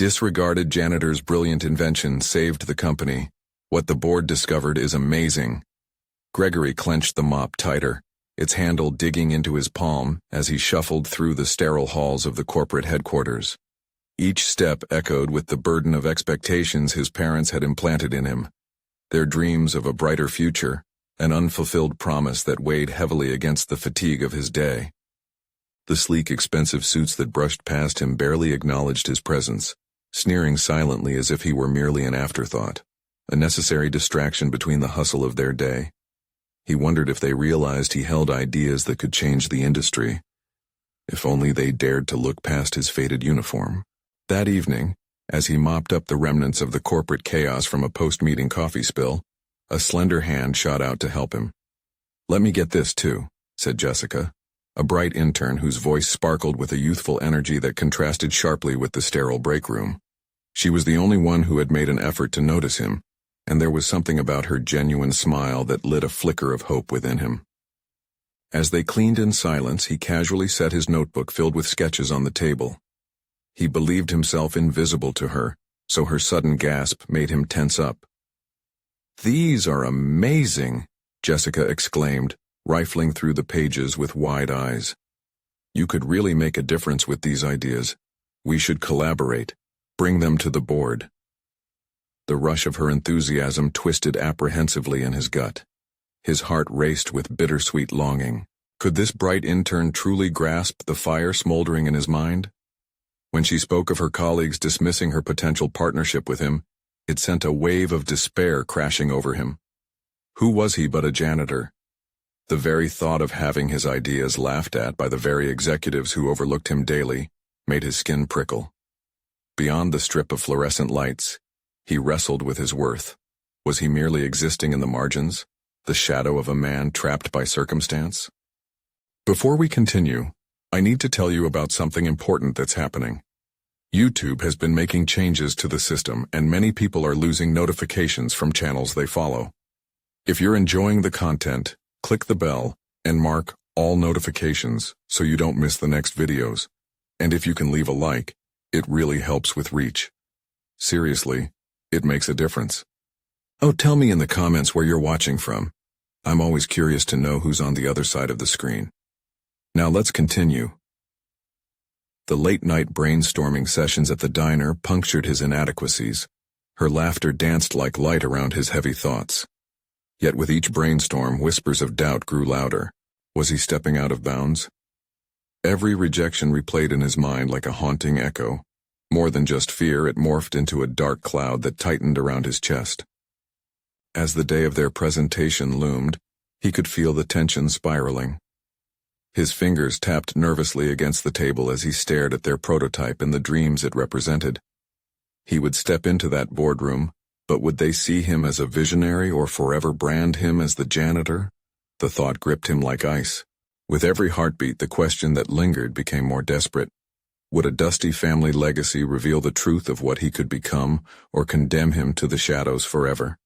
Disregarded Janitor's brilliant invention saved the company. What the board discovered is amazing. Gregory clenched the mop tighter, its handle digging into his palm as he shuffled through the sterile halls of the corporate headquarters. Each step echoed with the burden of expectations his parents had implanted in him. Their dreams of a brighter future, an unfulfilled promise that weighed heavily against the fatigue of his day. The sleek, expensive suits that brushed past him barely acknowledged his presence, sneering silently as if he were merely an afterthought, a necessary distraction between the hustle of their day. He wondered if they realized he held ideas that could change the industry. If only they dared to look past his faded uniform. That evening, as he mopped up the remnants of the corporate chaos from a post-meeting coffee spill, a slender hand shot out to help him. "Let me get this too," said Jessica, a bright intern whose voice sparkled with a youthful energy that contrasted sharply with the sterile break room. She was the only one who had made an effort to notice him, and there was something about her genuine smile that lit a flicker of hope within him. As they cleaned in silence, he casually set his notebook filled with sketches on the table. He believed himself invisible to her, so her sudden gasp made him tense up. "These are amazing," Jessica exclaimed, rifling through the pages with wide eyes. "You could really make a difference with these ideas. We should collaborate. Bring them to the board." The rush of her enthusiasm twisted apprehensively in his gut. His heart raced with bittersweet longing. Could this bright intern truly grasp the fire smoldering in his mind? When she spoke of her colleagues dismissing her potential partnership with him, it sent a wave of despair crashing over him. Who was he but a janitor? The very thought of having his ideas laughed at by the very executives who overlooked him daily made his skin prickle. Beyond the strip of fluorescent lights, he wrestled with his worth. Was he merely existing in the margins, the shadow of a man trapped by circumstance? Before we continue, I need to tell you about something important that's happening. YouTube has been making changes to the system, and many people are losing notifications from channels they follow. If you're enjoying the content, click the bell and mark all notifications so you don't miss the next videos. And if you can leave a like, it really helps with reach. Seriously, it makes a difference. Oh, tell me in the comments where you're watching from. I'm always curious to know who's on the other side of the screen. Now let's continue. The late-night brainstorming sessions at the diner punctured his inadequacies. Her laughter danced like light around his heavy thoughts. Yet with each brainstorm, whispers of doubt grew louder. Was he stepping out of bounds? Every rejection replayed in his mind like a haunting echo. More than just fear, it morphed into a dark cloud that tightened around his chest. As the day of their presentation loomed, he could feel the tension spiraling. His fingers tapped nervously against the table as he stared at their prototype and the dreams it represented. He would step into that boardroom, but would they see him as a visionary or forever brand him as the janitor? The thought gripped him like ice. With every heartbeat, the question that lingered became more desperate. Would a dusty family legacy reveal the truth of what he could become, or condemn him to the shadows forever?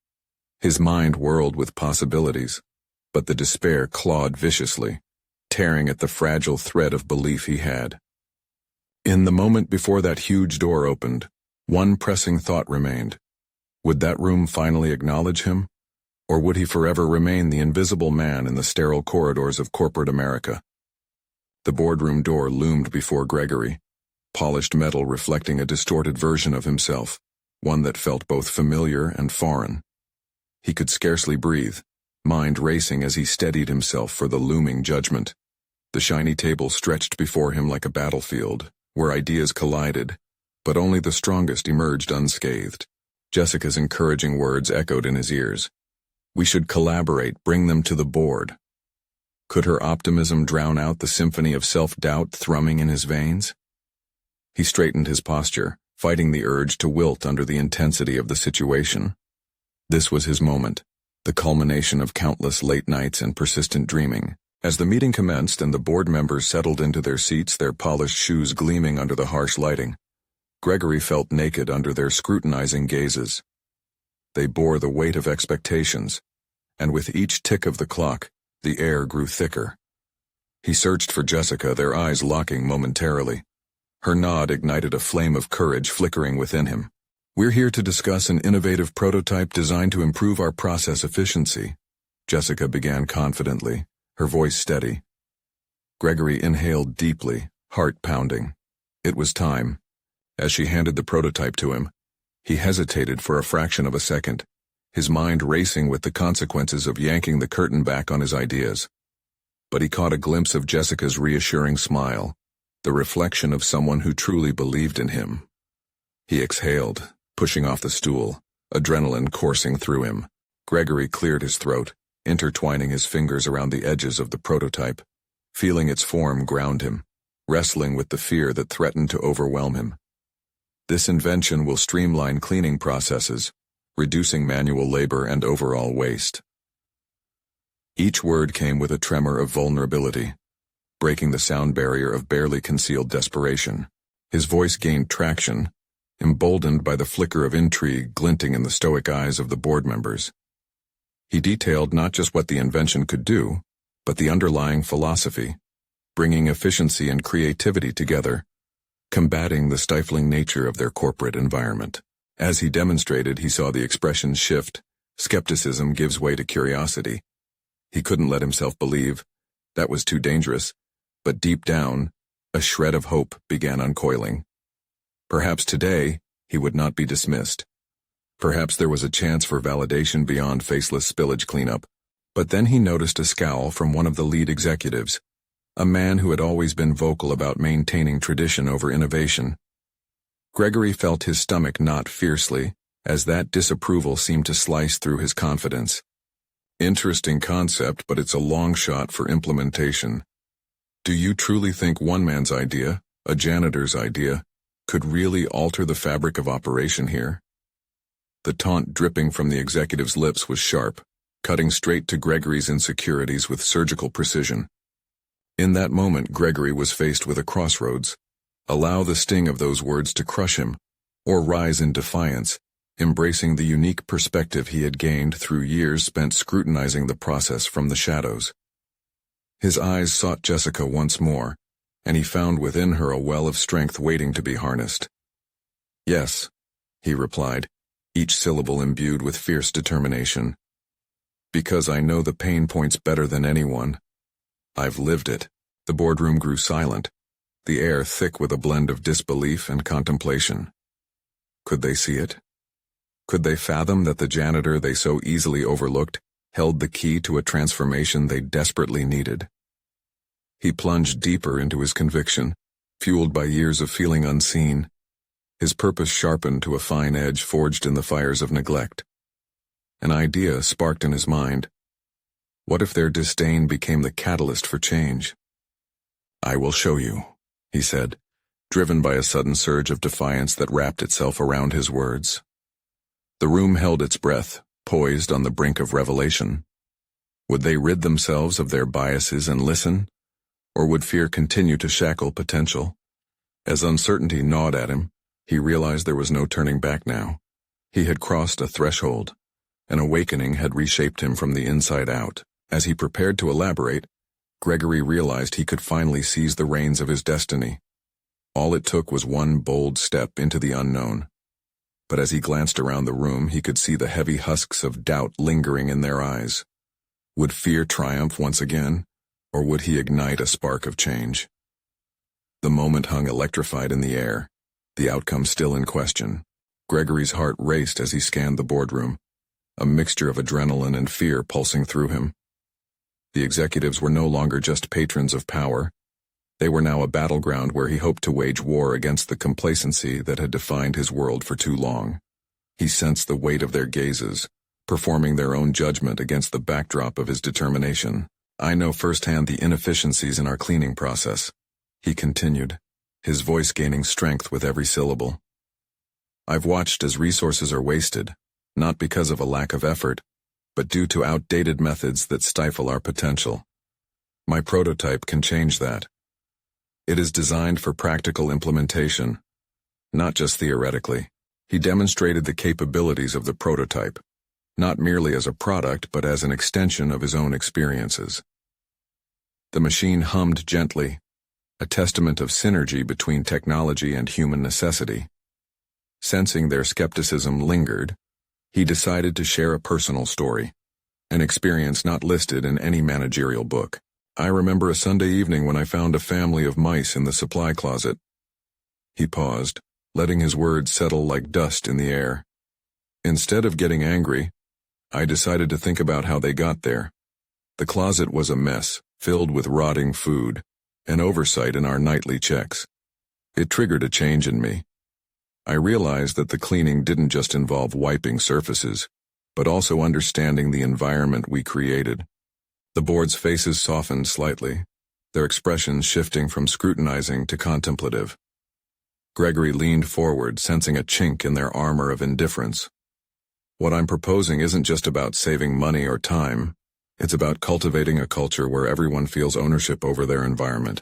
His mind whirled with possibilities, but the despair clawed viciously, tearing at the fragile thread of belief he had. In the moment before that huge door opened, one pressing thought remained. Would that room finally acknowledge him? Or would he forever remain the invisible man in the sterile corridors of corporate America? The boardroom door loomed before Gregory, polished metal reflecting a distorted version of himself, one that felt both familiar and foreign. He could scarcely breathe, mind racing as he steadied himself for the looming judgment. The shiny table stretched before him like a battlefield, where ideas collided, but only the strongest emerged unscathed. Jessica's encouraging words echoed in his ears. We should collaborate, bring them to the board. Could her optimism drown out the symphony of self-doubt thrumming in his veins? He straightened his posture, fighting the urge to wilt under the intensity of the situation. This was his moment, the culmination of countless late nights and persistent dreaming. As the meeting commenced and the board members settled into their seats, their polished shoes gleaming under the harsh lighting, Gregory felt naked under their scrutinizing gazes. They bore the weight of expectations, and with each tick of the clock, the air grew thicker. He searched for Jessica, their eyes locking momentarily. Her nod ignited a flame of courage flickering within him. "We're here to discuss an innovative prototype designed to improve our process efficiency," Jessica began confidently, her voice steady. Gregory inhaled deeply, heart pounding. It was time. As she handed the prototype to him, he hesitated for a fraction of a second, his mind racing with the consequences of yanking the curtain back on his ideas. But he caught a glimpse of Jessica's reassuring smile, the reflection of someone who truly believed in him. He exhaled, pushing off the stool, adrenaline coursing through him. Gregory cleared his throat, intertwining his fingers around the edges of the prototype, feeling its form ground him, wrestling with the fear that threatened to overwhelm him. This invention will streamline cleaning processes, reducing manual labor and overall waste. Each word came with a tremor of vulnerability, breaking the sound barrier of barely concealed desperation. His voice gained traction, emboldened by the flicker of intrigue glinting in the stoic eyes of the board members. He detailed not just what the invention could do, but the underlying philosophy, bringing efficiency and creativity together, combating the stifling nature of their corporate environment. As he demonstrated, he saw the expressions shift, skepticism gives way to curiosity. He couldn't let himself believe. That was too dangerous. But deep down, a shred of hope began uncoiling. Perhaps today, he would not be dismissed. Perhaps there was a chance for validation beyond faceless spillage cleanup. But then he noticed a scowl from one of the lead executives, a man who had always been vocal about maintaining tradition over innovation. Gregory felt his stomach knot fiercely, as that disapproval seemed to slice through his confidence. "Interesting concept, but it's a long shot for implementation. Do you truly think one man's idea, a janitor's idea, could really alter the fabric of operation here?" The taunt dripping from the executive's lips was sharp, cutting straight to Gregory's insecurities with surgical precision. In that moment, Gregory was faced with a crossroads. Allow the sting of those words to crush him, or rise in defiance, embracing the unique perspective he had gained through years spent scrutinizing the process from the shadows. His eyes sought Jessica once more, and he found within her a well of strength waiting to be harnessed. "Yes," he replied, each syllable imbued with fierce determination. "Because I know the pain points better than anyone. I've lived it." The boardroom grew silent, the air thick with a blend of disbelief and contemplation. Could they see it? Could they fathom that the janitor they so easily overlooked held the key to a transformation they desperately needed? He plunged deeper into his conviction, fueled by years of feeling unseen, his purpose sharpened to a fine edge forged in the fires of neglect. An idea sparked in his mind. What if their disdain became the catalyst for change? "I will show you," he said, driven by a sudden surge of defiance that wrapped itself around his words. The room held its breath, poised on the brink of revelation. Would they rid themselves of their biases and listen, or would fear continue to shackle potential? As uncertainty gnawed at him, he realized there was no turning back now. He had crossed a threshold. An awakening had reshaped him from the inside out. As he prepared to elaborate, Gregory realized he could finally seize the reins of his destiny. All it took was one bold step into the unknown. But as he glanced around the room, he could see the heavy husks of doubt lingering in their eyes. Would fear triumph once again, or would he ignite a spark of change? The moment hung electrified in the air, the outcome still in question. Gregory's heart raced as he scanned the boardroom, a mixture of adrenaline and fear pulsing through him. The executives were no longer just patrons of power. They were now a battleground where he hoped to wage war against the complacency that had defined his world for too long. He sensed the weight of their gazes, performing their own judgment against the backdrop of his determination. "I know firsthand the inefficiencies in our cleaning process," he continued, his voice gaining strength with every syllable. "I've watched as resources are wasted, not because of a lack of effort, but due to outdated methods that stifle our potential. My prototype can change that. It is designed for practical implementation, not just theoretically." He demonstrated the capabilities of the prototype, not merely as a product but as an extension of his own experiences. The machine hummed gently, a testament of synergy between technology and human necessity. Sensing their skepticism lingered, he decided to share a personal story, an experience not listed in any managerial book. "I remember a Sunday evening when I found a family of mice in the supply closet." He paused, letting his words settle like dust in the air. "Instead of getting angry, I decided to think about how they got there. The closet was a mess, filled with rotting food, an oversight in our nightly checks. It triggered a change in me. I realized that the cleaning didn't just involve wiping surfaces, but also understanding the environment we created." The board's faces softened slightly, their expressions shifting from scrutinizing to contemplative. Gregory leaned forward, sensing a chink in their armor of indifference. "What I'm proposing isn't just about saving money or time. It's about cultivating a culture where everyone feels ownership over their environment,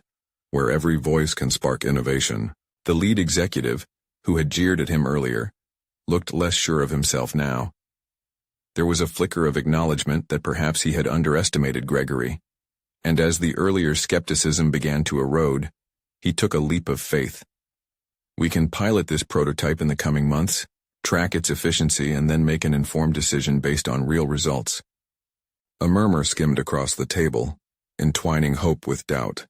where every voice can spark innovation." The lead executive, who had jeered at him earlier, looked less sure of himself now. There was a flicker of acknowledgement that perhaps he had underestimated Gregory, and as the earlier skepticism began to erode, he took a leap of faith. "We can pilot this prototype in the coming months, track its efficiency, and then make an informed decision based on real results." A murmur skimmed across the table, entwining hope with doubt.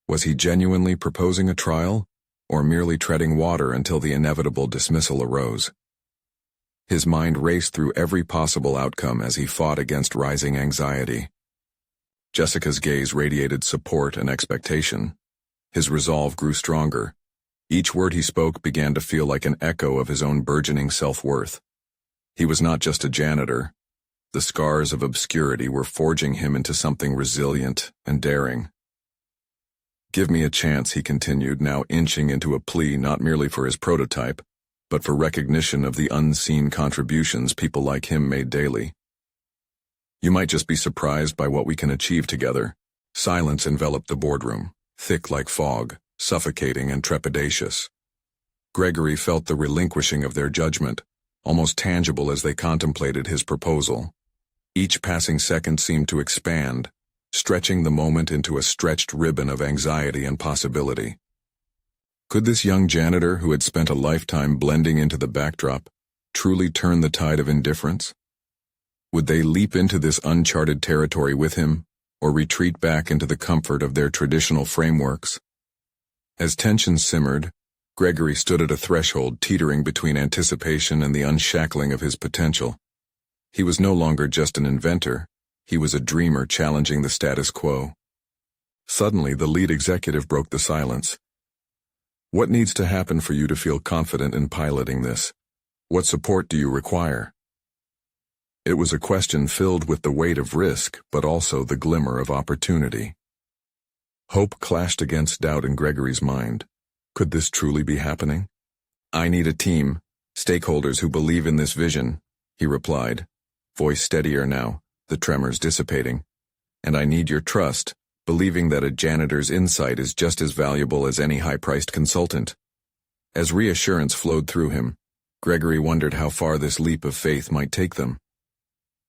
Was he genuinely proposing a trial, or merely treading water until the inevitable dismissal arose? His mind raced through every possible outcome as he fought against rising anxiety. Jessica's gaze radiated support and expectation. His resolve grew stronger. Each word he spoke began to feel like an echo of his own burgeoning self-worth. He was not just a janitor. The scars of obscurity were forging him into something resilient and daring. "Give me a chance," he continued, now inching into a plea not merely for his prototype, but for recognition of the unseen contributions people like him made daily. "You might just be surprised by what we can achieve together." Silence enveloped the boardroom, thick like fog, suffocating and trepidatious. Gregory felt the relinquishing of their judgment, almost tangible as they contemplated his proposal. Each passing second seemed to expand, stretching the moment into a stretched ribbon of anxiety and possibility. Could this young janitor, who had spent a lifetime blending into the backdrop, truly turn the tide of indifference? Would they leap into this uncharted territory with him, or retreat back into the comfort of their traditional frameworks? As tension simmered, Gregory stood at a threshold teetering between anticipation and the unshackling of his potential. He was no longer just an inventor, he was a dreamer challenging the status quo. Suddenly, the lead executive broke the silence. "What needs to happen for you to feel confident in piloting this? What support do you require?" It was a question filled with the weight of risk, but also the glimmer of opportunity. Hope clashed against doubt in Gregory's mind. Could this truly be happening? "I need a team, stakeholders who believe in this vision," he replied, voice steadier now, the tremors dissipating. "And I need your trust, believing that a janitor's insight is just as valuable as any high-priced consultant." As reassurance flowed through him, Gregory wondered how far this leap of faith might take them.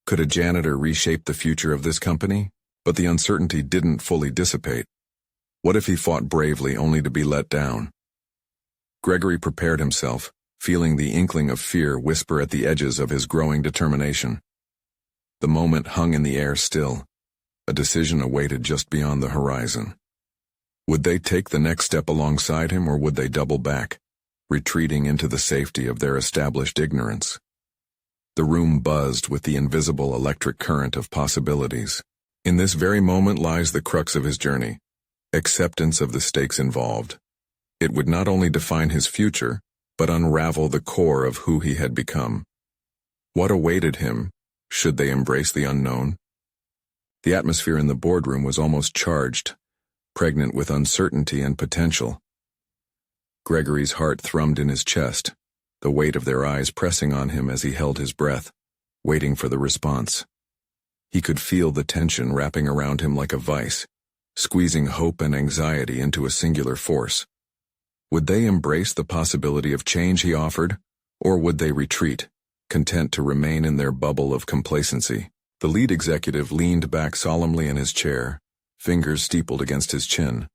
Could a janitor reshape the future of this company? But the uncertainty didn't fully dissipate. What if he fought bravely only to be let down? Gregory prepared himself, feeling the inkling of fear whisper at the edges of his growing determination. The moment hung in the air still. A decision awaited just beyond the horizon. Would they take the next step alongside him, or would they double back, retreating into the safety of their established ignorance? The room buzzed with the invisible electric current of possibilities. In this very moment lies the crux of his journey, acceptance of the stakes involved. It would not only define his future, but unravel the core of who he had become. What awaited him, should they embrace the unknown? The atmosphere in the boardroom was almost charged, pregnant with uncertainty and potential. Gregory's heart thrummed in his chest, the weight of their eyes pressing on him as he held his breath, waiting for the response. He could feel the tension wrapping around him like a vice, squeezing hope and anxiety into a singular force. Would they embrace the possibility of change he offered, or would they retreat, content to remain in their bubble of complacency? The lead executive leaned back solemnly in his chair, fingers steepled against his chin.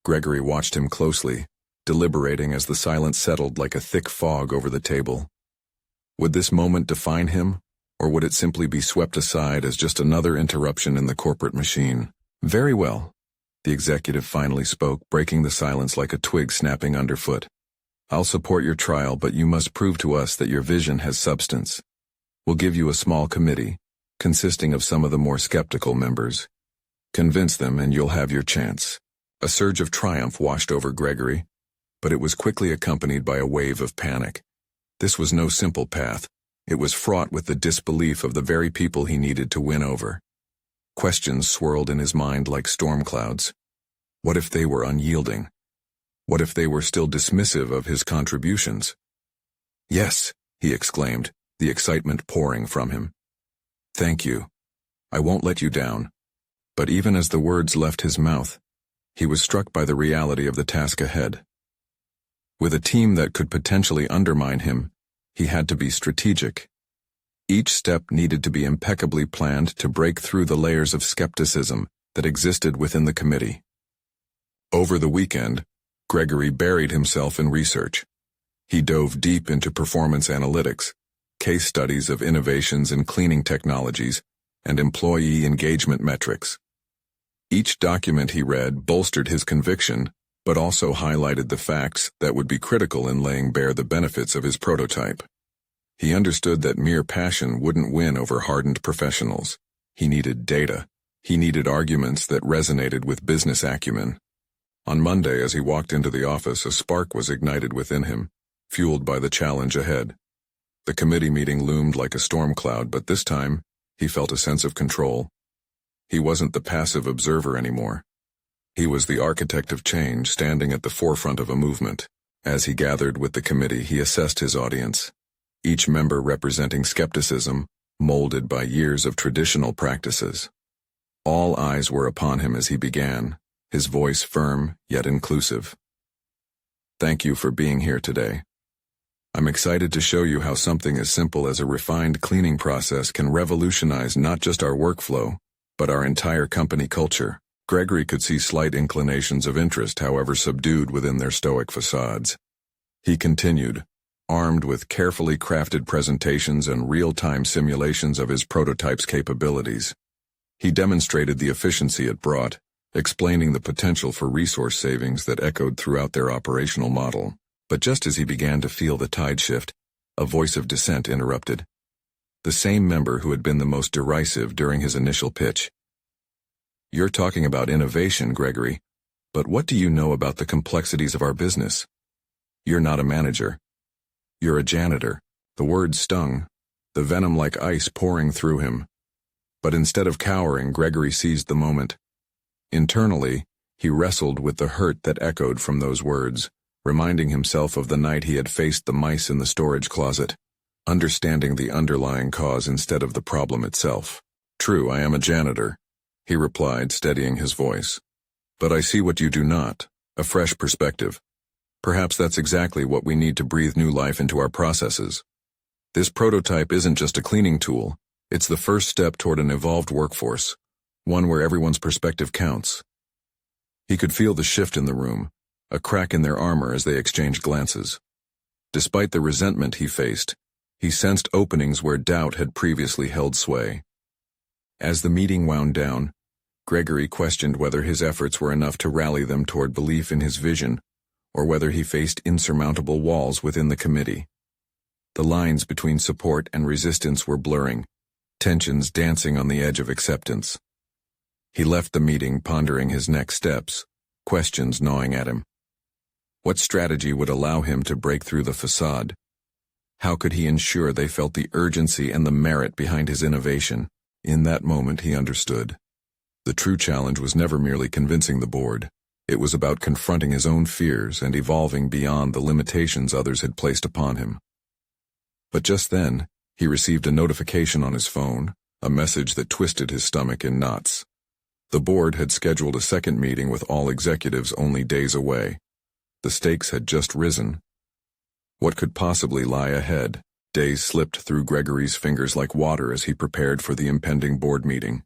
Gregory watched him closely, deliberating as the silence settled like a thick fog over the table. Would this moment define him, or would it simply be swept aside as just another interruption in the corporate machine? Very well, the executive finally spoke, breaking the silence like a twig snapping underfoot. I'll support your trial, but you must prove to us that your vision has substance. We'll give you a small committee, consisting of some of the more skeptical members. Convince them and you'll have your chance. A surge of triumph washed over Gregory, but it was quickly accompanied by a wave of panic. This was no simple path. It was fraught with the disbelief of the very people he needed to win over. Questions swirled in his mind like storm clouds. What if they were unyielding? What if they were still dismissive of his contributions? Yes, he exclaimed, the excitement pouring from him. Thank you. I won't let you down. But even as the words left his mouth, he was struck by the reality of the task ahead. With a team that could potentially undermine him, he had to be strategic. Each step needed to be impeccably planned to break through the layers of skepticism that existed within the committee. Over the weekend, Gregory buried himself in research. He dove deep into performance analytics, case studies of innovations in cleaning technologies, and employee engagement metrics. Each document he read bolstered his conviction, but also highlighted the facts that would be critical in laying bare the benefits of his prototype. He understood that mere passion wouldn't win over hardened professionals. He needed data. He needed arguments that resonated with business acumen. On Monday, as he walked into the office, a spark was ignited within him, fueled by the challenge ahead. The committee meeting loomed like a storm cloud, but this time, he felt a sense of control. He wasn't the passive observer anymore. He was the architect of change, standing at the forefront of a movement. As he gathered with the committee, he assessed his audience, each member representing skepticism, molded by years of traditional practices. All eyes were upon him as he began, his voice firm yet inclusive. Thank you for being here today. I'm excited to show you how something as simple as a refined cleaning process can revolutionize not just our workflow, but our entire company culture. Gregory could see slight inclinations of interest, however subdued within their stoic facades. He continued, armed with carefully crafted presentations and real-time simulations of his prototype's capabilities. He demonstrated the efficiency it brought, explaining the potential for resource savings that echoed throughout their operational model. But just as he began to feel the tide shift, a voice of dissent interrupted. The same member who had been the most derisive during his initial pitch. You're talking about innovation, Gregory, but what do you know about the complexities of our business? You're not a manager. You're a janitor. The word stung, the venom like ice pouring through him. But instead of cowering, Gregory seized the moment. Internally, he wrestled with the hurt that echoed from those words, reminding himself of the night he had faced the mice in the storage closet, understanding the underlying cause instead of the problem itself. True, I am a janitor, he replied, steadying his voice. But I see what you do not, a fresh perspective. Perhaps that's exactly what we need to breathe new life into our processes. This prototype isn't just a cleaning tool, it's the first step toward an evolved workforce, one where everyone's perspective counts. He could feel the shift in the room, a crack in their armor as they exchanged glances. Despite the resentment he faced, he sensed openings where doubt had previously held sway. As the meeting wound down, Gregory questioned whether his efforts were enough to rally them toward belief in his vision, or whether he faced insurmountable walls within the committee. The lines between support and resistance were blurring, tensions dancing on the edge of acceptance. He left the meeting pondering his next steps, questions gnawing at him. What strategy would allow him to break through the facade? How could he ensure they felt the urgency and the merit behind his innovation? In that moment, he understood. The true challenge was never merely convincing the board. It was about confronting his own fears and evolving beyond the limitations others had placed upon him. But just then, he received a notification on his phone, a message that twisted his stomach in knots. The board had scheduled a second meeting with all executives only days away. The stakes had just risen. What could possibly lie ahead? Days slipped through Gregory's fingers like water as he prepared for the impending board meeting.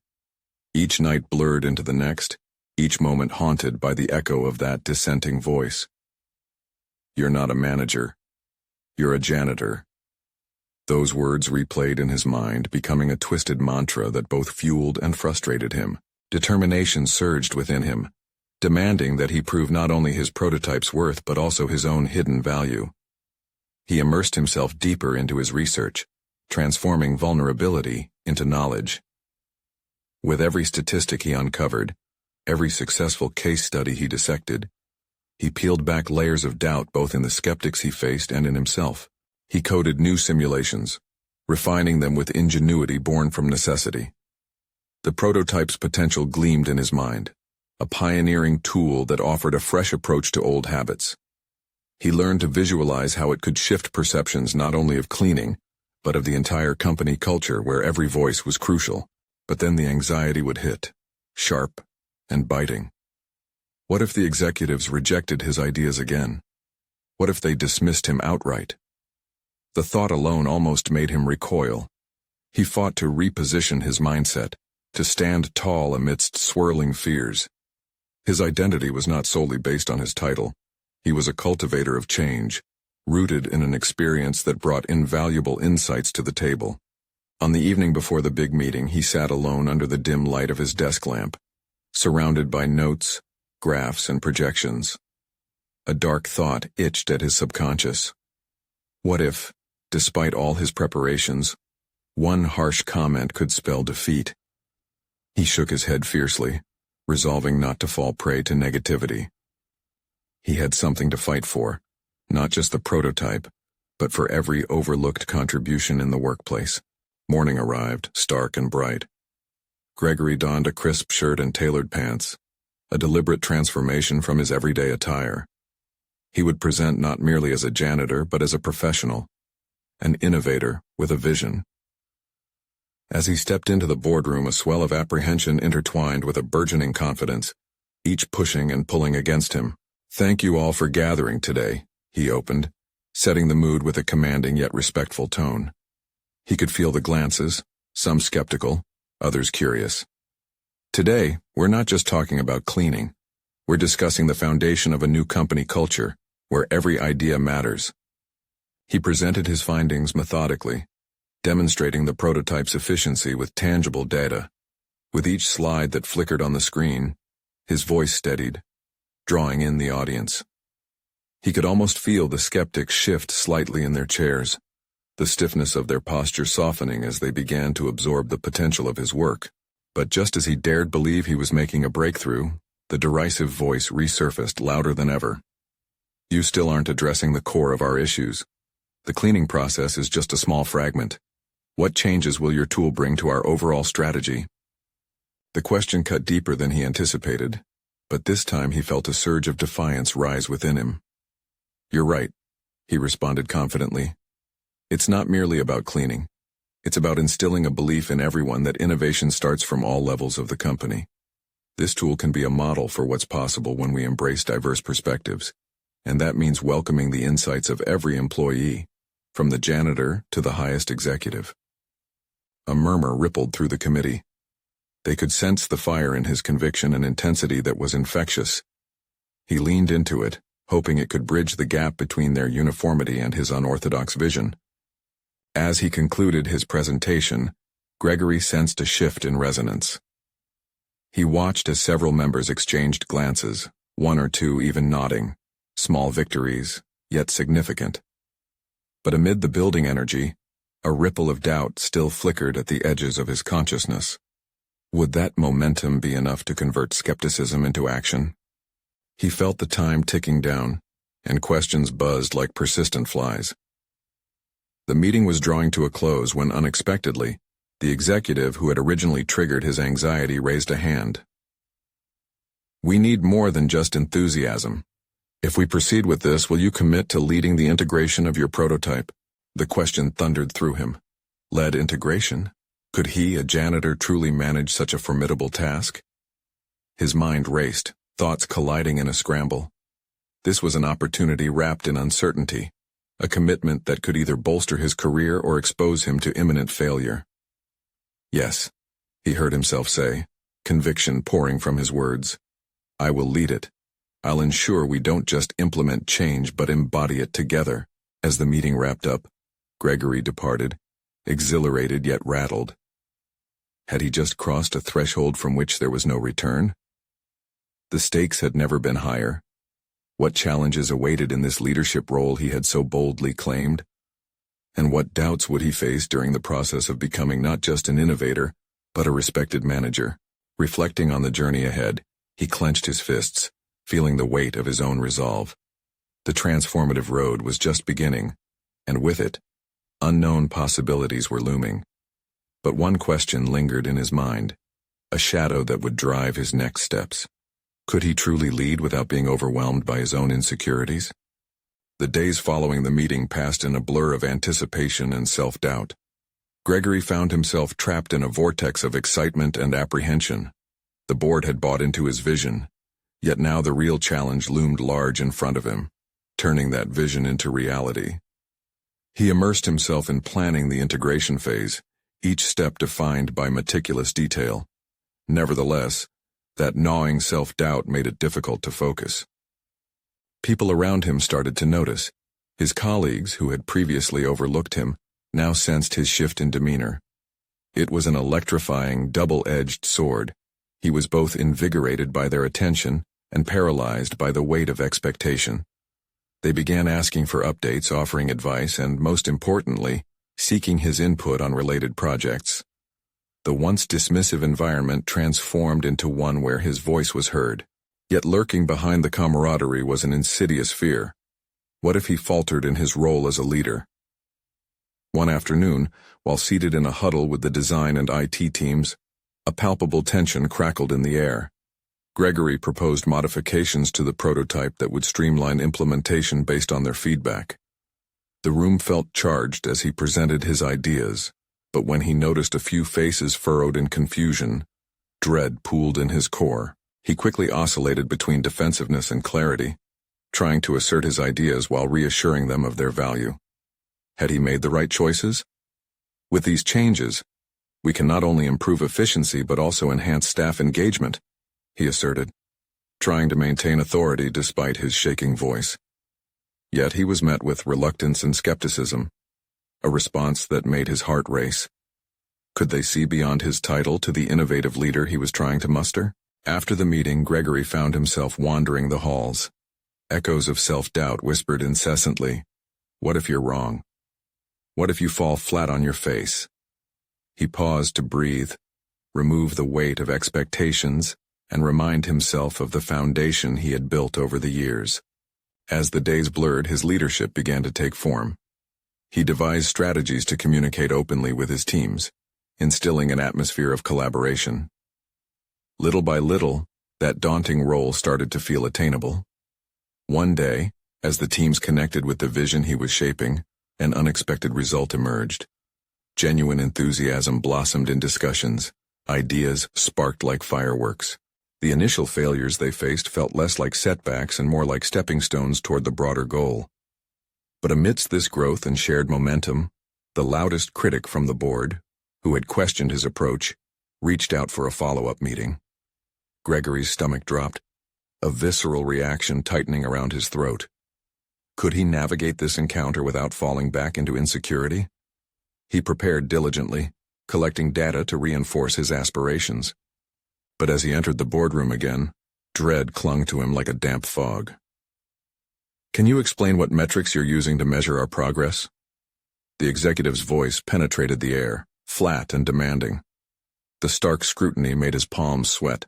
Each night blurred into the next, each moment haunted by the echo of that dissenting voice. "You're not a manager. You're a janitor." Those words replayed in his mind, becoming a twisted mantra that both fueled and frustrated him. Determination surged within him, demanding that he prove not only his prototype's worth but also his own hidden value. He immersed himself deeper into his research, transforming vulnerability into knowledge. With every statistic he uncovered, every successful case study he dissected, he peeled back layers of doubt both in the skeptics he faced and in himself. He coded new simulations, refining them with ingenuity born from necessity. The prototype's potential gleamed in his mind, a pioneering tool that offered a fresh approach to old habits. He learned to visualize how it could shift perceptions not only of cleaning, but of the entire company culture where every voice was crucial. But then the anxiety would hit, sharp and biting. What if the executives rejected his ideas again? What if they dismissed him outright? The thought alone almost made him recoil. He fought to reposition his mindset, to stand tall amidst swirling fears. His identity was not solely based on his title. He was a cultivator of change, rooted in an experience that brought invaluable insights to the table. On the evening before the big meeting, he sat alone under the dim light of his desk lamp, surrounded by notes, graphs, and projections. A dark thought itched at his subconscious. What if, despite all his preparations, one harsh comment could spell defeat? He shook his head fiercely, resolving not to fall prey to negativity. He had something to fight for, not just the prototype, but for every overlooked contribution in the workplace. Morning arrived, stark and bright. Gregory donned a crisp shirt and tailored pants, a deliberate transformation from his everyday attire. He would present not merely as a janitor, but as a professional, an innovator with a vision. As he stepped into the boardroom, a swell of apprehension intertwined with a burgeoning confidence, each pushing and pulling against him. "Thank you all for gathering today," he opened, setting the mood with a commanding yet respectful tone. He could feel the glances, some skeptical, others curious. "Today, we're not just talking about cleaning. We're discussing the foundation of a new company culture, where every idea matters." He presented his findings methodically, demonstrating the prototype's efficiency with tangible data. With each slide that flickered on the screen, his voice steadied, drawing in the audience. He could almost feel the skeptics shift slightly in their chairs, the stiffness of their posture softening as they began to absorb the potential of his work. But just as he dared believe he was making a breakthrough, the derisive voice resurfaced louder than ever. "You still aren't addressing the core of our issues. The cleaning process is just a small fragment. What changes will your tool bring to our overall strategy?" The question cut deeper than he anticipated, but this time he felt a surge of defiance rise within him. "You're right," he responded confidently. "It's not merely about cleaning. It's about instilling a belief in everyone that innovation starts from all levels of the company. This tool can be a model for what's possible when we embrace diverse perspectives, and that means welcoming the insights of every employee, from the janitor to the highest executive." A murmur rippled through the committee. They could sense the fire in his conviction, an intensity that was infectious. He leaned into it, hoping it could bridge the gap between their uniformity and his unorthodox vision. As he concluded his presentation, Gregory sensed a shift in resonance. He watched as several members exchanged glances, one or two even nodding, small victories, yet significant. But amid the building energy, a ripple of doubt still flickered at the edges of his consciousness. Would that momentum be enough to convert skepticism into action? He felt the time ticking down, and questions buzzed like persistent flies. The meeting was drawing to a close when unexpectedly, the executive who had originally triggered his anxiety raised a hand. "We need more than just enthusiasm. If we proceed with this, will you commit to leading the integration of your prototype?" The question thundered through him. Lead integration? Could he, a janitor, truly manage such a formidable task? His mind raced, thoughts colliding in a scramble. This was an opportunity wrapped in uncertainty, a commitment that could either bolster his career or expose him to imminent failure. "Yes," he heard himself say, conviction pouring from his words. I will lead it. I'll ensure we don't just implement change but embody it together. As the meeting wrapped up, Gregory departed, exhilarated yet rattled. Had he just crossed a threshold from which there was no return? The stakes had never been higher. What challenges awaited in this leadership role he had so boldly claimed? And what doubts would he face during the process of becoming not just an innovator, but a respected manager? Reflecting on the journey ahead, he clenched his fists, feeling the weight of his own resolve. The transformative road was just beginning, and with it, unknown possibilities were looming. But one question lingered in his mind, a shadow that would drive his next steps. Could he truly lead without being overwhelmed by his own insecurities? The days following the meeting passed in a blur of anticipation and self-doubt. Gregory found himself trapped in a vortex of excitement and apprehension. The board had bought into his vision, yet now the real challenge loomed large in front of him, turning that vision into reality. He immersed himself in planning the integration phase, each step defined by meticulous detail. Nevertheless, that gnawing self-doubt made it difficult to focus. People around him started to notice. His colleagues, who had previously overlooked him, now sensed his shift in demeanor. It was an electrifying, double-edged sword. He was both invigorated by their attention and paralyzed by the weight of expectation. They began asking for updates, offering advice, and, most importantly, seeking his input on related projects. The once dismissive environment transformed into one where his voice was heard. Yet lurking behind the camaraderie was an insidious fear. What if he faltered in his role as a leader? One afternoon, while seated in a huddle with the design and IT teams, a palpable tension crackled in the air. Gregory proposed modifications to the prototype that would streamline implementation based on their feedback. The room felt charged as he presented his ideas, but when he noticed a few faces furrowed in confusion, dread pooled in his core. He quickly oscillated between defensiveness and clarity, trying to assert his ideas while reassuring them of their value. Had he made the right choices? With these changes, we can not only improve efficiency but also enhance staff engagement, he asserted, trying to maintain authority despite his shaking voice. Yet he was met with reluctance and skepticism, a response that made his heart race. Could they see beyond his title to the innovative leader he was trying to muster? After the meeting, Gregory found himself wandering the halls. Echoes of self-doubt whispered incessantly, "What if you're wrong? What if you fall flat on your face?" He paused to breathe, remove the weight of expectations, and remind himself of the foundation he had built over the years. As the days blurred, his leadership began to take form. He devised strategies to communicate openly with his teams, instilling an atmosphere of collaboration. Little by little, that daunting role started to feel attainable. One day, as the teams connected with the vision he was shaping, an unexpected result emerged. Genuine enthusiasm blossomed in discussions, ideas sparked like fireworks. The initial failures they faced felt less like setbacks and more like stepping stones toward the broader goal. But amidst this growth and shared momentum, the loudest critic from the board, who had questioned his approach, reached out for a follow-up meeting. Gregory's stomach dropped, a visceral reaction tightening around his throat. Could he navigate this encounter without falling back into insecurity? He prepared diligently, collecting data to reinforce his aspirations. But as he entered the boardroom again, dread clung to him like a damp fog. "Can you explain what metrics you're using to measure our progress?" The executive's voice penetrated the air, flat and demanding. The stark scrutiny made his palms sweat.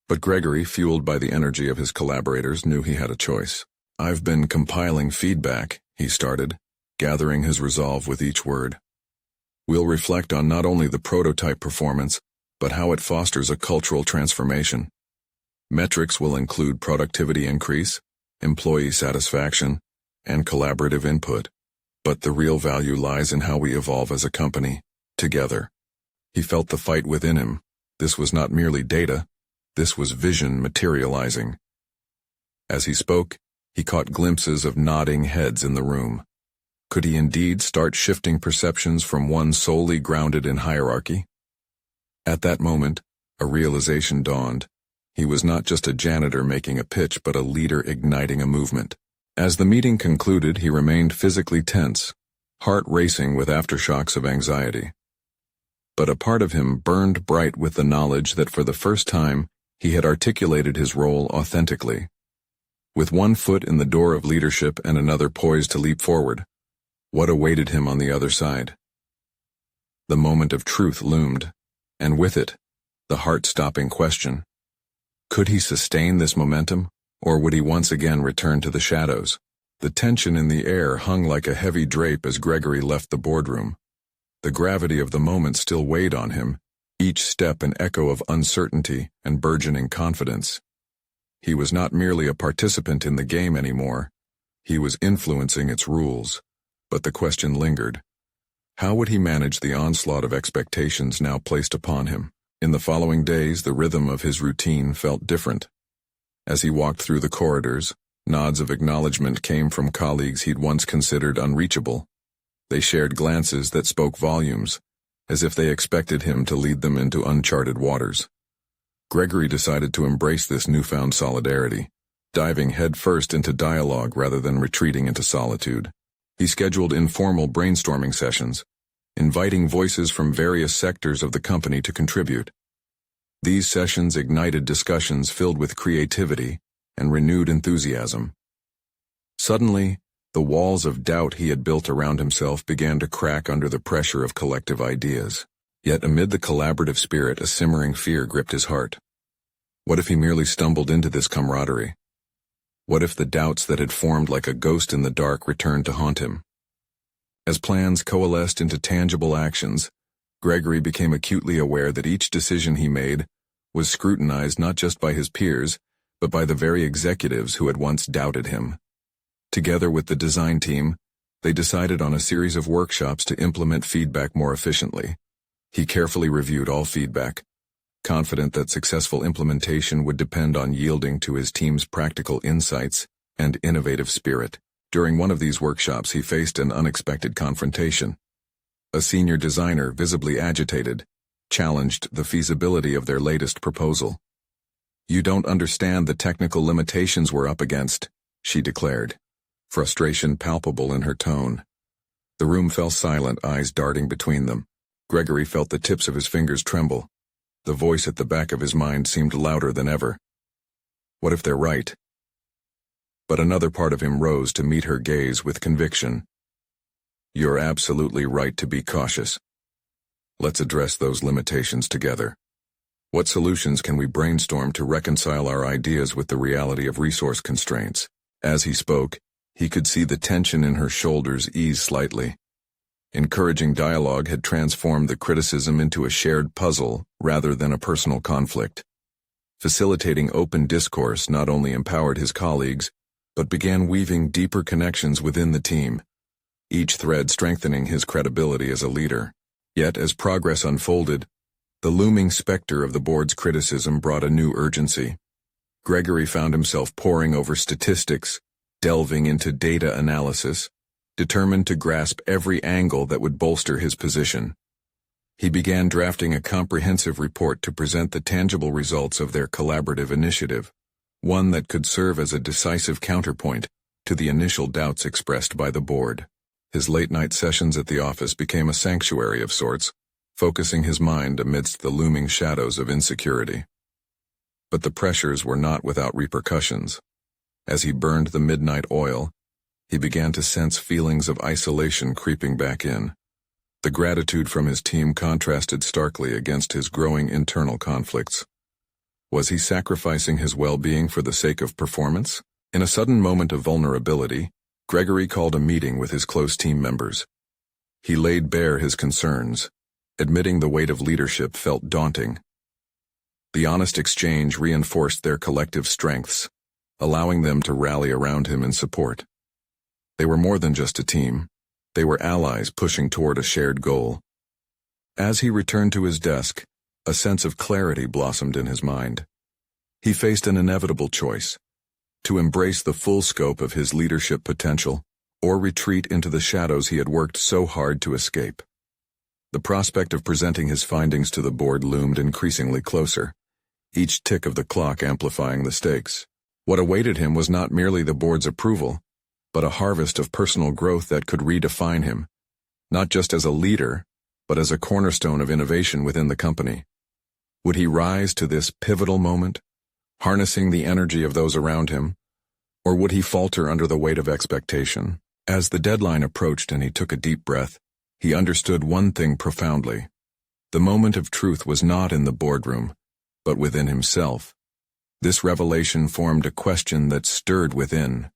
But Gregory, fueled by the energy of his collaborators, knew he had a choice. "I've been compiling feedback," he started, gathering his resolve with each word. "We'll reflect on not only the prototype performance, but how it fosters a cultural transformation. Metrics will include productivity increase, employee satisfaction, and collaborative input. But the real value lies in how we evolve as a company, together." He felt the fight within him. This was not merely data. This was vision materializing. As he spoke, he caught glimpses of nodding heads in the room. Could he indeed start shifting perceptions from one solely grounded in hierarchy? At that moment, a realization dawned. He was not just a janitor making a pitch, but a leader igniting a movement. As the meeting concluded, he remained physically tense, heart racing with aftershocks of anxiety. But a part of him burned bright with the knowledge that for the first time, he had articulated his role authentically. With one foot in the door of leadership and another poised to leap forward, what awaited him on the other side? The moment of truth loomed, and with it, the heart-stopping question. Could he sustain this momentum, or would he once again return to the shadows? The tension in the air hung like a heavy drape as Gregory left the boardroom. The gravity of the moment still weighed on him, each step an echo of uncertainty and burgeoning confidence. He was not merely a participant in the game anymore. He was influencing its rules. But the question lingered. How would he manage the onslaught of expectations now placed upon him? In the following days, the rhythm of his routine felt different. As he walked through the corridors, nods of acknowledgement came from colleagues he'd once considered unreachable. They shared glances that spoke volumes, as if they expected him to lead them into uncharted waters. Gregory decided to embrace this newfound solidarity, diving headfirst into dialogue rather than retreating into solitude. He scheduled informal brainstorming sessions, inviting voices from various sectors of the company to contribute. These sessions ignited discussions filled with creativity and renewed enthusiasm. Suddenly, the walls of doubt he had built around himself began to crack under the pressure of collective ideas. Yet amid the collaborative spirit, a simmering fear gripped his heart. What if he merely stumbled into this camaraderie? What if the doubts that had formed like a ghost in the dark returned to haunt him? As plans coalesced into tangible actions, Gregory became acutely aware that each decision he made was scrutinized not just by his peers, but by the very executives who had once doubted him. Together with the design team, they decided on a series of workshops to implement feedback more efficiently. He carefully reviewed all feedback, confident that successful implementation would depend on yielding to his team's practical insights and innovative spirit. During one of these workshops, he faced an unexpected confrontation. A senior designer, visibly agitated, challenged the feasibility of their latest proposal. "You don't understand the technical limitations we're up against," she declared, frustration palpable in her tone. The room fell silent, eyes darting between them. Gregory felt the tips of his fingers tremble. The voice at the back of his mind seemed louder than ever. What if they're right? But another part of him rose to meet her gaze with conviction. You're absolutely right to be cautious. Let's address those limitations together. What solutions can we brainstorm to reconcile our ideas with the reality of resource constraints? As he spoke, he could see the tension in her shoulders ease slightly. Encouraging dialogue had transformed the criticism into a shared puzzle rather than a personal conflict. Facilitating open discourse not only empowered his colleagues, but began weaving deeper connections within the team, each thread strengthening his credibility as a leader. Yet, as progress unfolded, the looming specter of the board's criticism brought a new urgency. Gregory found himself poring over statistics, delving into data analysis, determined to grasp every angle that would bolster his position. He began drafting a comprehensive report to present the tangible results of their collaborative initiative, one that could serve as a decisive counterpoint to the initial doubts expressed by the board. His late-night sessions at the office became a sanctuary of sorts, focusing his mind amidst the looming shadows of insecurity. But the pressures were not without repercussions. As he burned the midnight oil, he began to sense feelings of isolation creeping back in. The gratitude from his team contrasted starkly against his growing internal conflicts. Was he sacrificing his well-being for the sake of performance? In a sudden moment of vulnerability, Gregory called a meeting with his close team members. He laid bare his concerns, admitting the weight of leadership felt daunting. The honest exchange reinforced their collective strengths, allowing them to rally around him in support. They were more than just a team. They were allies pushing toward a shared goal. As he returned to his desk, a sense of clarity blossomed in his mind. He faced an inevitable choice: to embrace the full scope of his leadership potential, or retreat into the shadows he had worked so hard to escape. The prospect of presenting his findings to the board loomed increasingly closer. each tick of the clock amplifying the stakes. What awaited him was not merely the board's approval, but a harvest of personal growth that could redefine him, not just as a leader, but as a cornerstone of innovation within the company. Would he rise to this pivotal moment, harnessing the energy of those around him, or would he falter under the weight of expectation? As the deadline approached and he took a deep breath, he understood one thing profoundly. The moment of truth was not in the boardroom, but within himself. This revelation formed a question that stirred within.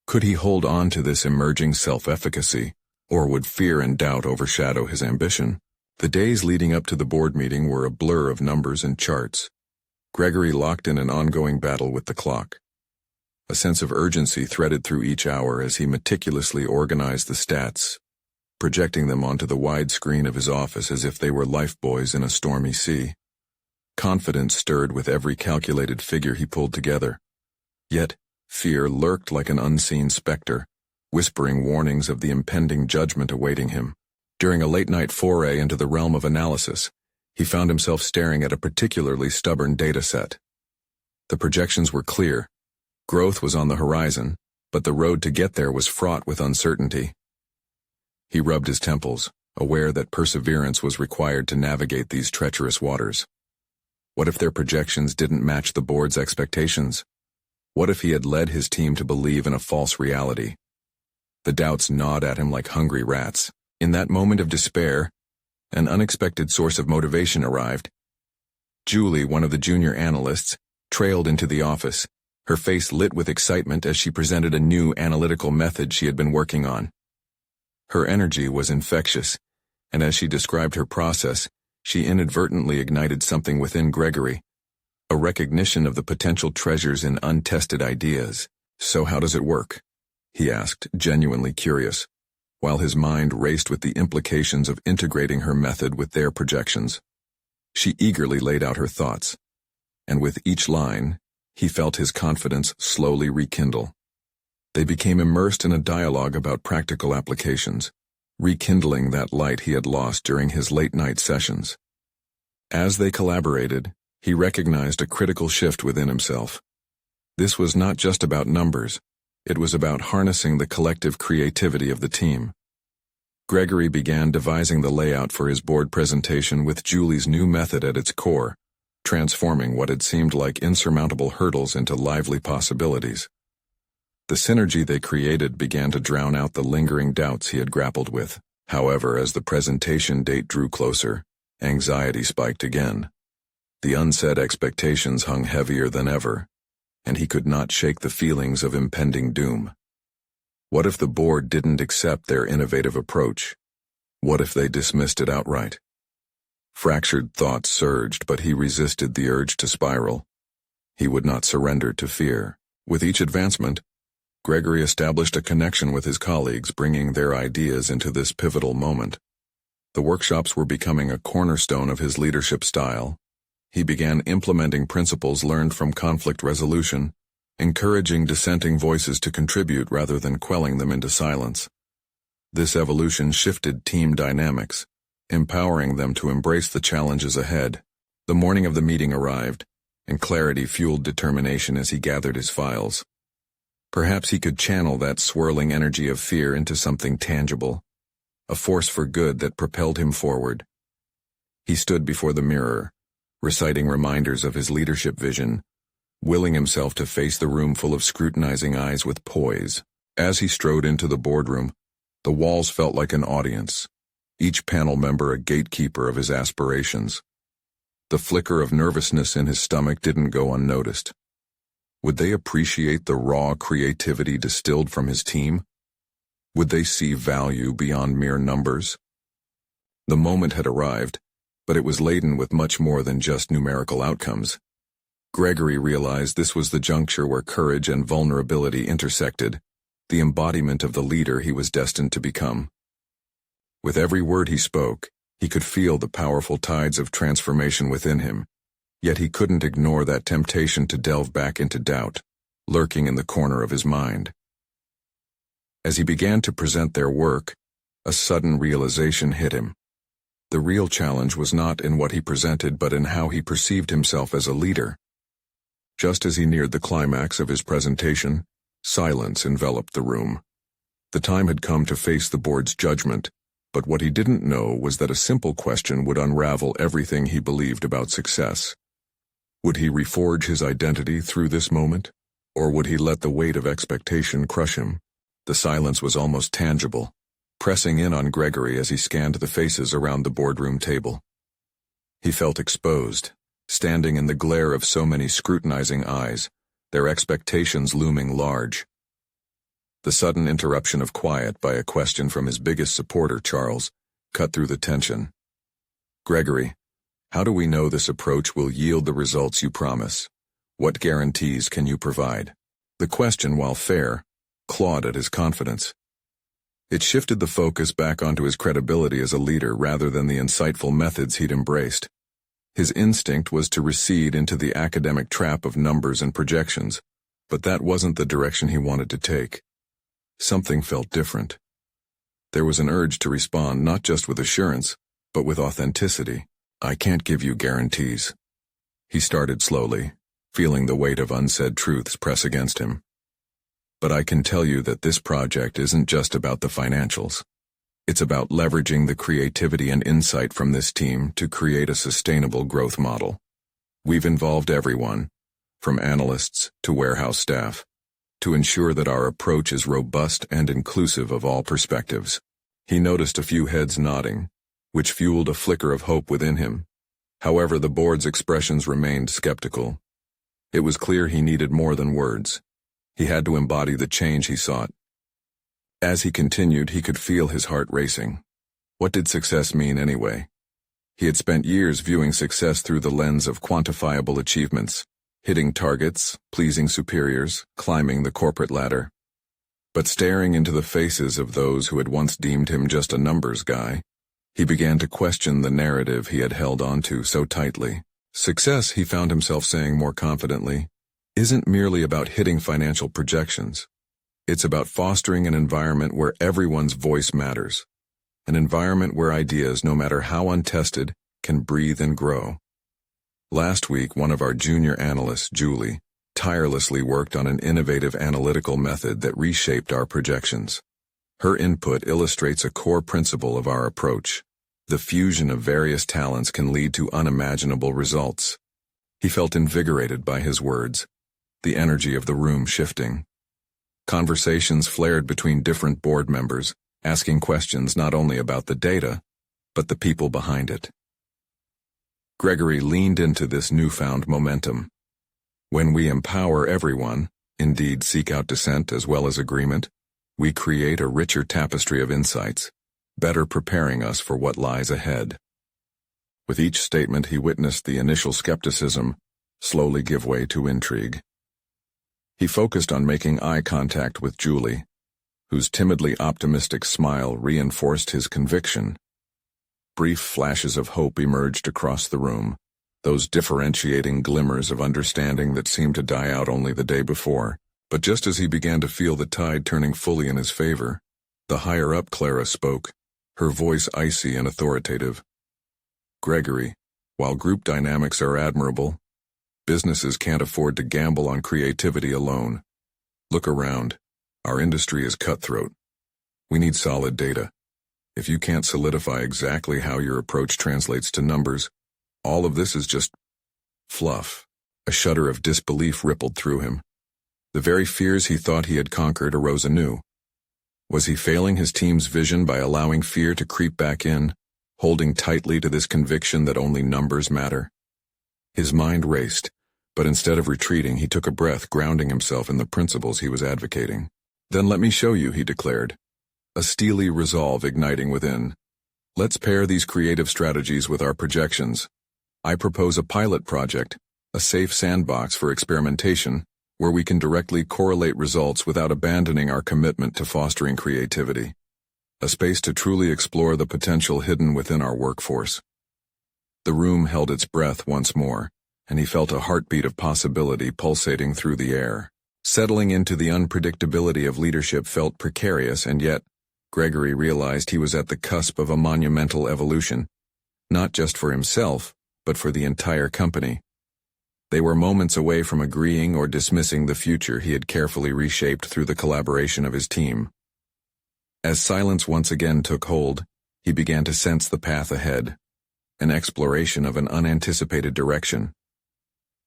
Could he hold on to this emerging self-efficacy, or would fear and doubt overshadow his ambition? The days leading up to the board meeting were a blur of numbers and charts. Gregory locked in an ongoing battle with the clock. A sense of urgency threaded through each hour as he meticulously organized the stats, projecting them onto the wide screen of his office as if they were lifebuoys in a stormy sea. Confidence stirred with every calculated figure he pulled together. Yet, fear lurked like an unseen specter, whispering warnings of the impending judgment awaiting him. During a late-night foray into the realm of analysis, he found himself staring at a particularly stubborn data set. The projections were clear. Growth was on the horizon, but the road to get there was fraught with uncertainty. He rubbed his temples, aware that perseverance was required to navigate these treacherous waters. What if their projections didn't match the board's expectations? What if he had led his team to believe in a false reality? The doubts gnawed at him like hungry rats. In that moment of despair, an unexpected source of motivation arrived. Julie, one of the junior analysts, trailed into the office, her face lit with excitement as she presented a new analytical method she had been working on. Her energy was infectious, and as she described her process, she inadvertently ignited something within Gregory, a recognition of the potential treasures in untested ideas. "So how does it work?" he asked, genuinely curious, while his mind raced with the implications of integrating her method with their projections. She eagerly laid out her thoughts, and with each line, he felt his confidence slowly rekindle. They became immersed in a dialogue about practical applications, rekindling that light he had lost during his late-night sessions. As they collaborated, he recognized a critical shift within himself. This was not just about numbers, it was about harnessing the collective creativity of the team. Gregory began devising the layout for his board presentation with Julie's new method at its core, transforming what had seemed like insurmountable hurdles into lively possibilities. The synergy they created began to drown out the lingering doubts he had grappled with. However, as the presentation date drew closer, anxiety spiked again. The unsaid expectations hung heavier than ever, and he could not shake the feelings of impending doom. What if the board didn't accept their innovative approach? What if they dismissed it outright? Fractured thoughts surged, but he resisted the urge to spiral. He would not surrender to fear. With each advancement, Gregory established a connection with his colleagues, bringing their ideas into this pivotal moment. The workshops were becoming a cornerstone of his leadership style. He began implementing principles learned from conflict resolution, encouraging dissenting voices to contribute rather than quelling them into silence. This evolution shifted team dynamics, empowering them to embrace the challenges ahead. The morning of the meeting arrived, and clarity fueled determination as he gathered his files. Perhaps he could channel that swirling energy of fear into something tangible, a force for good that propelled him forward. He stood before the mirror, reciting reminders of his leadership vision, willing himself to face the room full of scrutinizing eyes with poise. As he strode into the boardroom, the walls felt like an audience, each panel member a gatekeeper of his aspirations. The flicker of nervousness in his stomach didn't go unnoticed. Would they appreciate the raw creativity distilled from his team? Would they see value beyond mere numbers? The moment had arrived, but it was laden with much more than just numerical outcomes. Gregory realized this was the juncture where courage and vulnerability intersected, the embodiment of the leader he was destined to become. With every word he spoke, he could feel the powerful tides of transformation within him, yet he couldn't ignore that temptation to delve back into doubt, lurking in the corner of his mind. As he began to present their work, a sudden realization hit him. The real challenge was not in what he presented but in how he perceived himself as a leader. Just as he neared the climax of his presentation, silence enveloped the room. The time had come to face the board's judgment, but what he didn't know was that a simple question would unravel everything he believed about success. Would he reforge his identity through this moment, or would he let the weight of expectation crush him? The silence was almost tangible, pressing in on Gregory as he scanned the faces around the boardroom table. He felt exposed, standing in the glare of so many scrutinizing eyes, their expectations looming large. The sudden interruption of quiet by a question from his biggest supporter, Charles, cut through the tension. "Gregory, how do we know this approach will yield the results you promise? What guarantees can you provide?" The question, while fair, clawed at his confidence. It shifted the focus back onto his credibility as a leader rather than the insightful methods he'd embraced. His instinct was to recede into the academic trap of numbers and projections, but that wasn't the direction he wanted to take. Something felt different. There was an urge to respond not just with assurance, but with authenticity. "I can't give you guarantees," he started slowly, feeling the weight of unsaid truths press against him. "But I can tell you that this project isn't just about the financials. It's about leveraging the creativity and insight from this team to create a sustainable growth model. We've involved everyone, from analysts to warehouse staff, to ensure that our approach is robust and inclusive of all perspectives." He noticed a few heads nodding, which fueled a flicker of hope within him. However, the board's expressions remained skeptical. It was clear he needed more than words. He had to embody the change he sought. As he continued, he could feel his heart racing. What did success mean anyway? He had spent years viewing success through the lens of quantifiable achievements, hitting targets, pleasing superiors, climbing the corporate ladder. But staring into the faces of those who had once deemed him just a numbers guy, he began to question the narrative he had held onto so tightly. Success, he found himself saying more confidently, isn't merely about hitting financial projections. It's about fostering an environment where everyone's voice matters. An environment where ideas, no matter how untested, can breathe and grow. Last week, one of our junior analysts, Julie, tirelessly worked on an innovative analytical method that reshaped our projections. Her input illustrates a core principle of our approach. The fusion of various talents can lead to unimaginable results. He felt invigorated by his words, the energy of the room shifting. Conversations flared between different board members, asking questions not only about the data, but the people behind it. Gregory leaned into this newfound momentum. When we empower everyone, indeed seek out dissent as well as agreement, we create a richer tapestry of insights, better preparing us for what lies ahead. With each statement, he witnessed the initial skepticism slowly give way to intrigue. He focused on making eye contact with Julie, whose timidly optimistic smile reinforced his conviction. Brief flashes of hope emerged across the room, those differentiating glimmers of understanding that seemed to die out only the day before. But just as he began to feel the tide turning fully in his favor, the higher-up Clara spoke, her voice icy and authoritative. "Gregory, while group dynamics are admirable, businesses can't afford to gamble on creativity alone. Look around. Our industry is cutthroat. We need solid data. If you can't solidify exactly how your approach translates to numbers, all of this is just fluff." A shudder of disbelief rippled through him. The very fears he thought he had conquered arose anew. Was he failing his team's vision by allowing fear to creep back in, holding tightly to this conviction that only numbers matter? His mind raced, but instead of retreating, he took a breath, grounding himself in the principles he was advocating. "Then let me show you," he declared, a steely resolve igniting within. "Let's pair these creative strategies with our projections. I propose a pilot project, a safe sandbox for experimentation, where we can directly correlate results without abandoning our commitment to fostering creativity. A space to truly explore the potential hidden within our workforce." The room held its breath once more, and he felt a heartbeat of possibility pulsating through the air. Settling into the unpredictability of leadership felt precarious, and yet, Gregory realized he was at the cusp of a monumental evolution. not just for himself, but for the entire company. They were moments away from agreeing or dismissing the future he had carefully reshaped through the collaboration of his team. As silence once again took hold, he began to sense the path ahead, an exploration of an unanticipated direction.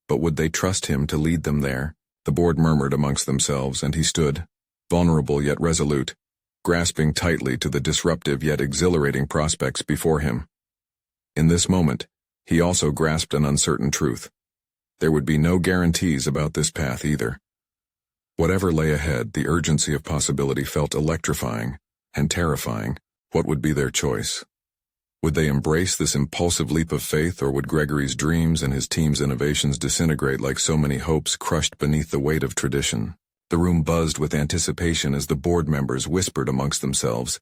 But would they trust him to lead them there? The board murmured amongst themselves, and he stood, vulnerable yet resolute, grasping tightly to the disruptive yet exhilarating prospects before him. In this moment, he also grasped an uncertain truth. There would be no guarantees about this path either. Whatever lay ahead, the urgency of possibility felt electrifying and terrifying. What would be their choice? Would they embrace this impulsive leap of faith, or would Gregory's dreams and his team's innovations disintegrate like so many hopes crushed beneath the weight of tradition? The room buzzed with anticipation as the board members whispered amongst themselves,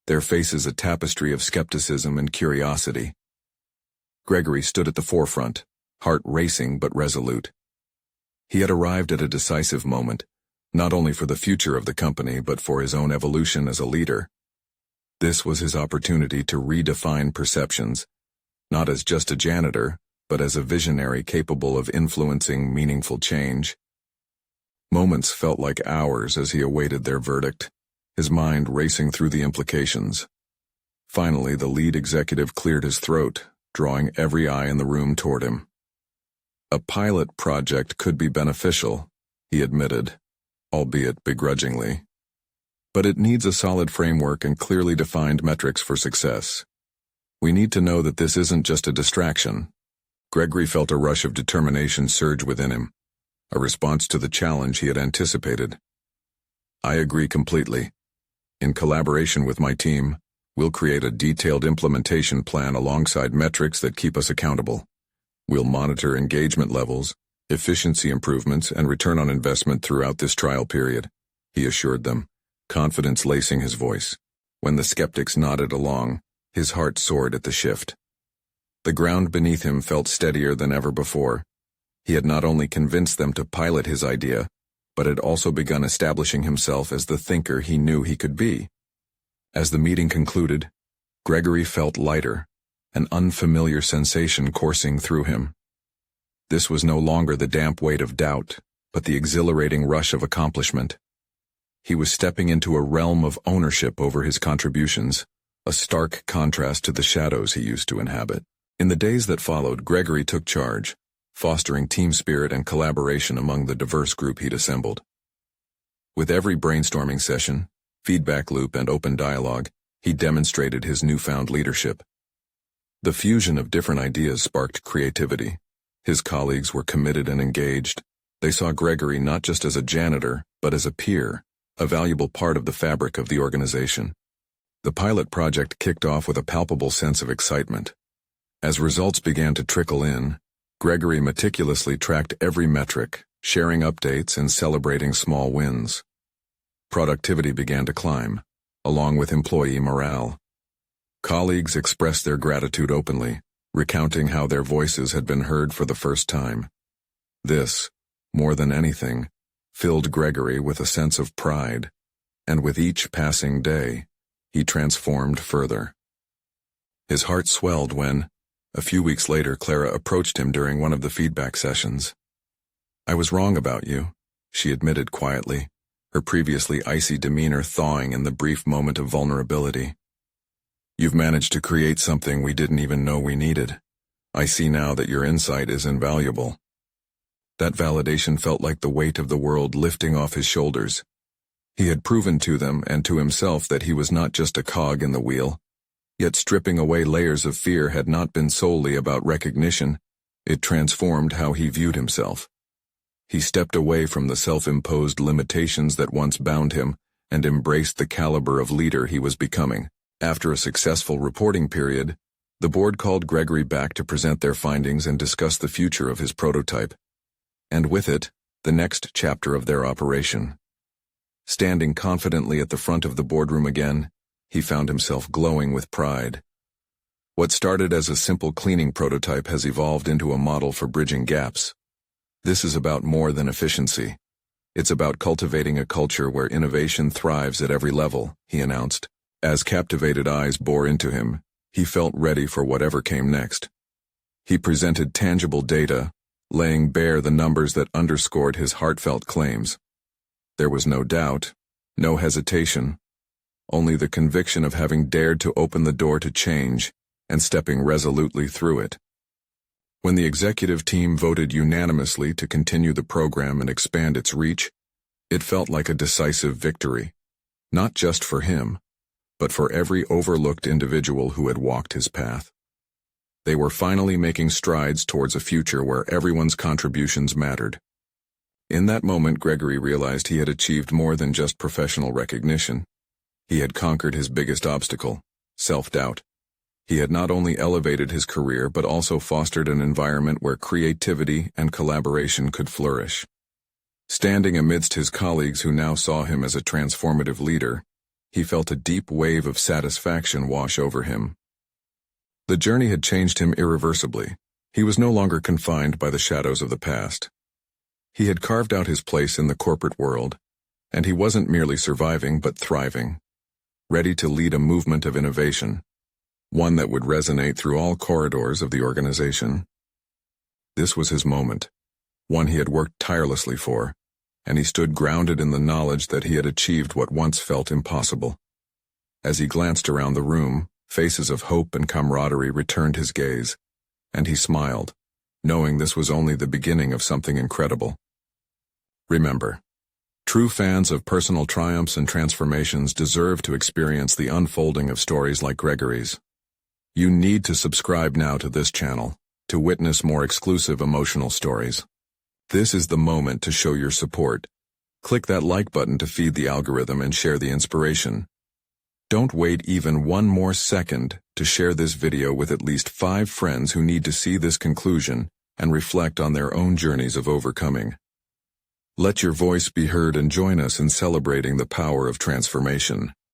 their faces a tapestry of skepticism and curiosity. Gregory stood at the forefront, heart racing but resolute. He had arrived at a decisive moment, not only for the future of the company but for his own evolution as a leader. This was his opportunity to redefine perceptions, not as just a janitor, but as a visionary capable of influencing meaningful change. Moments felt like hours as he awaited their verdict, his mind racing through the implications. Finally, the lead executive cleared his throat, drawing every eye in the room toward him. A pilot project could be beneficial, he admitted, albeit begrudgingly. But it needs a solid framework and clearly defined metrics for success. We need to know that this isn't just a distraction. Gregory felt a rush of determination surge within him, a response to the challenge he had anticipated. I agree completely. In collaboration with my team, we'll create a detailed implementation plan alongside metrics that keep us accountable. We'll monitor engagement levels, efficiency improvements, and return on investment throughout this trial period, he assured them, confidence lacing his voice. When the skeptics nodded along, his heart soared at the shift. The ground beneath him felt steadier than ever before. He had not only convinced them to pilot his idea, but had also begun establishing himself as the thinker he knew he could be. As the meeting concluded, Gregory felt lighter, an unfamiliar sensation coursing through him. This was no longer the damp weight of doubt, but the exhilarating rush of accomplishment. He was stepping into a realm of ownership over his contributions, a stark contrast to the shadows he used to inhabit. In the days that followed, Gregory took charge, fostering team spirit and collaboration among the diverse group he'd assembled. With every brainstorming session, feedback loop, and open dialogue, he demonstrated his newfound leadership. The fusion of different ideas sparked creativity. His colleagues were committed and engaged. They saw Gregory not just as a janitor, but as a peer, a valuable part of the fabric of the organization. The pilot project kicked off with a palpable sense of excitement. As results began to trickle in, Gregory meticulously tracked every metric, sharing updates and celebrating small wins. Productivity began to climb, along with employee morale. Colleagues expressed their gratitude openly, recounting how their voices had been heard for the first time. This, more than anything, filled Gregory with a sense of pride, and with each passing day, he transformed further. His heart swelled when, a few weeks later, Clara approached him during one of the feedback sessions. "I was wrong about you," she admitted quietly, her previously icy demeanor thawing in the brief moment of vulnerability. "You've managed to create something we didn't even know we needed. I see now that your insight is invaluable." That validation felt like the weight of the world lifting off his shoulders. He had proven to them and to himself that he was not just a cog in the wheel. Yet stripping away layers of fear had not been solely about recognition. It transformed how he viewed himself. He stepped away from the self-imposed limitations that once bound him and embraced the caliber of leader he was becoming. After a successful reporting period, the board called Gregory back to present their findings and discuss the future of his prototype. And with it, the next chapter of their operation. Standing confidently at the front of the boardroom again, he found himself glowing with pride. What started as a simple cleaning prototype has evolved into a model for bridging gaps. This is about more than efficiency. It's about cultivating a culture where innovation thrives at every level, he announced. As captivated eyes bore into him, He felt ready for whatever came next. He presented tangible data, laying bare the numbers that underscored his heartfelt claims. There was no doubt, no hesitation, only the conviction of having dared to open the door to change and stepping resolutely through it. When the executive team voted unanimously to continue the program and expand its reach, it felt like a decisive victory, not just for him, but for every overlooked individual who had walked his path. They were finally making strides towards a future where everyone's contributions mattered. In that moment, Gregory realized he had achieved more than just professional recognition. He had conquered his biggest obstacle, self-doubt. He had not only elevated his career but also fostered an environment where creativity and collaboration could flourish. Standing amidst his colleagues who now saw him as a transformative leader, he felt a deep wave of satisfaction wash over him. The journey had changed him irreversibly. He was no longer confined by the shadows of the past. He had carved out his place in the corporate world, and he wasn't merely surviving but thriving, ready to lead a movement of innovation, one that would resonate through all corridors of the organization. This was his moment, one he had worked tirelessly for, and he stood grounded in the knowledge that he had achieved what once felt impossible. As he glanced around the room, faces of hope and camaraderie returned his gaze, and he smiled, knowing this was only the beginning of something incredible. Remember, true fans of personal triumphs and transformations deserve to experience the unfolding of stories like Gregory's. You need to subscribe now to this channel to witness more exclusive emotional stories. This is the moment to show your support. Click that like button to feed the algorithm and share the inspiration. Don't wait even one more second to share this video with at least 5 friends who need to see this conclusion and reflect on their own journeys of overcoming. Let your voice be heard and join us in celebrating the power of transformation.